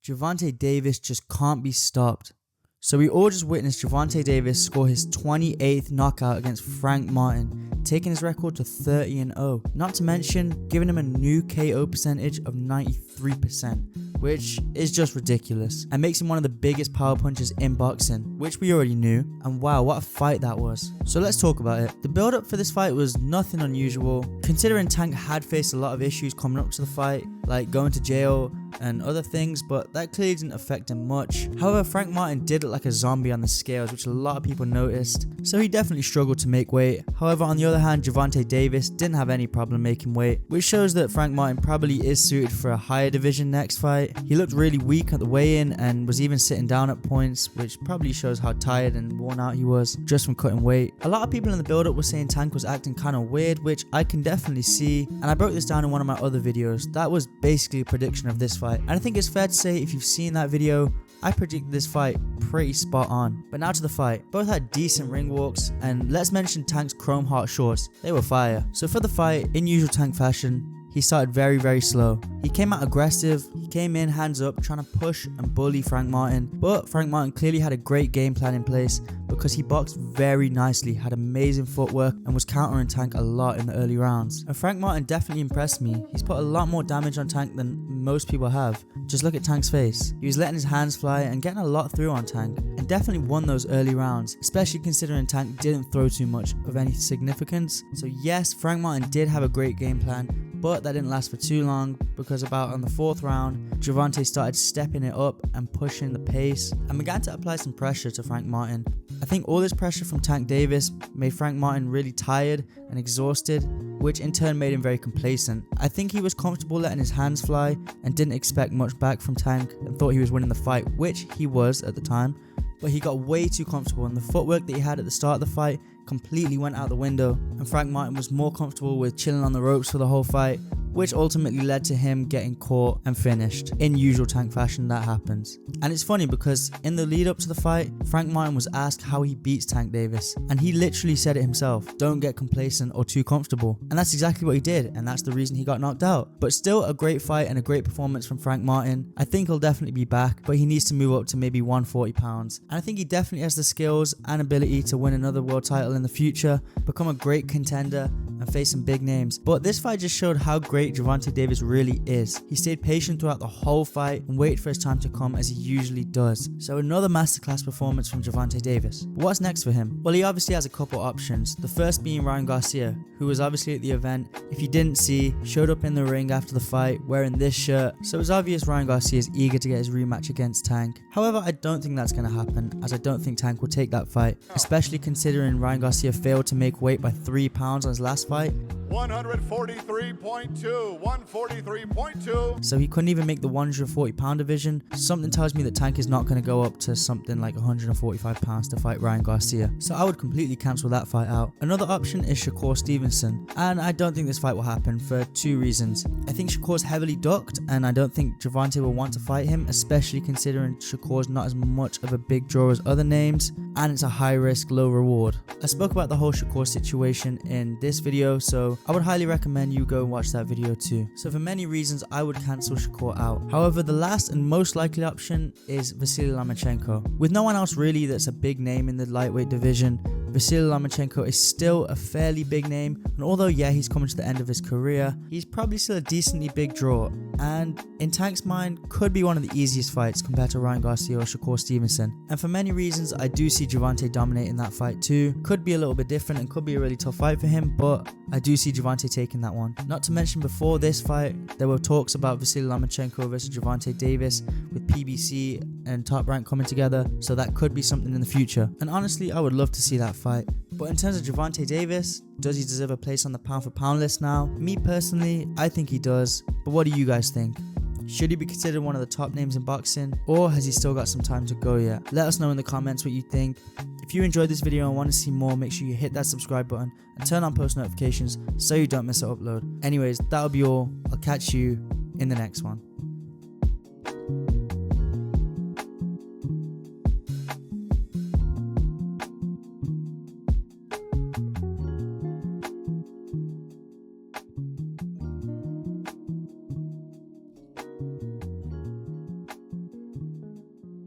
Gervonta Davis just can't be stopped. So we all just witnessed Gervonta Davis score his 28th knockout against Frank Martin, taking his record to 30-0. Not to mention giving him a new KO percentage of 93%, which is just ridiculous and makes him one of the biggest power punchers in boxing, which we already knew. And wow, what a fight that was. So let's talk about it. The build up for this fight was nothing unusual, considering Tank had faced a lot of issues coming up to the fight, like going to jail and other things, but that clearly didn't affect him much. However, Frank Martin did look like a zombie on the scales, which a lot of people noticed, so he definitely struggled to make weight. However, on the other hand, Gervonta Davis didn't have any problem making weight, which shows that Frank Martin probably is suited for a higher division next fight. He looked really weak at the weigh-in and was even sitting down at points, which probably shows how tired and worn out he was just from cutting weight. A lot of people in the build-up were saying Tank was acting kind of weird, which I can definitely see, and I broke this down in one of my other videos. That was basically a prediction of this fight, and I think it's fair to say if you've seen that video, I predicted this fight pretty spot on. But now to the fight. Both had decent ring walks, and let's mention Tank's chrome heart shorts. They were fire. So for the fight, in usual Tank fashion, he started very slow. He came out aggressive, he came in hands up trying to push and bully Frank Martin, but Frank Martin clearly had a great game plan in place because he boxed very nicely, had amazing footwork and was countering Tank a lot in the early rounds. And Frank Martin definitely impressed me. He's put a lot more damage on Tank than most people have. Just look at Tank's face. He was letting his hands fly and getting a lot through on Tank, and definitely won those early rounds, especially considering Tank didn't throw too much of any significance. So yes, Frank Martin did have a great game plan, but that didn't last for too long because about on the 4th round, Gervonta started stepping it up and pushing the pace and began to apply some pressure to Frank Martin. I think all this pressure from Tank Davis made Frank Martin really tired and exhausted, which in turn made him very complacent. I think he was comfortable letting his hands fly and didn't expect much back from Tank and thought he was winning the fight, which he was at the time, but he got way too comfortable and the footwork that he had at the start of the fight completely went out the window, and Frank Martin was more comfortable with chilling on the ropes for the whole fight, which ultimately led to him getting caught and finished. In usual Tank fashion, that happens. And it's funny because in the lead up to the fight, Frank Martin was asked how he beats Tank Davis, and he literally said it himself: don't get complacent or too comfortable. And that's exactly what he did, and that's the reason he got knocked out. But still a great fight and a great performance from Frank Martin. I think he'll definitely be back, but he needs to move up to maybe 140 pounds. And I think he definitely has the skills and ability to win another world title in the future, become a great contender and face some big names. But this fight just showed how great Gervonta Davis really is. He stayed patient throughout the whole fight and waited for his time to come, as he usually does. So another masterclass performance from Gervonta Davis. But what's next for him? Well, he obviously has a couple options. The first being Ryan Garcia, who was obviously at the event. If you didn't see, showed up in the ring after the fight wearing this shirt. So it's obvious Ryan Garcia is eager to get his rematch against Tank. However, I don't think that's going to happen, as I don't think Tank will take that fight, especially considering Ryan Garcia failed to make weight by 3 pounds on his last fight. 143.2, 143.2. So he couldn't even make the 140 pound division. Something tells me that Tank is not going to go up to something like 145 pounds to fight Ryan Garcia. So I would completely cancel that fight out. Another option is Shakur Stevenson, and I don't think this fight will happen for 2 reasons. I think Shakur's heavily ducked, and I don't think Gervonta will want to fight him, especially considering Shakur's not as much of a big draw as other names, and it's a high risk, low reward. I spoke about the whole Shakur situation in this video, so I would highly recommend you go and watch that video too. So for many reasons, I would cancel Shakur out. However, the last and most likely option is Vasily Lomachenko. With no one else really that's a big name in the lightweight division, Vasily Lomachenko is still a fairly big name, and although yeah, he's coming to the end of his career, he's probably still a decently big draw, and in Tank's mind could be one of the easiest fights compared to Ryan Garcia or Shakur Stevenson. And for many reasons, I do see Gervonta dominating that fight too. Could be a little bit different and could be a really tough fight for him, but I do see Gervonta taking that one. Not to mention, before this fight, there were talks about Vasily Lomachenko versus Gervonta Davis with PBC and Top Rank coming together, so that could be something in the future. And honestly, I would love to see that fight. But in terms of Gervonta Davis, does he deserve a place on the pound for pound list now? Me personally, I think he does. But what do you guys think? Should he be considered one of the top names in boxing, or has he still got some time to go yet? Let us know in the comments what you think. If you enjoyed this video and want to see more, make sure you hit that subscribe button and turn on post notifications so you don't miss an upload. Anyways, that'll be all. I'll catch you in the next one.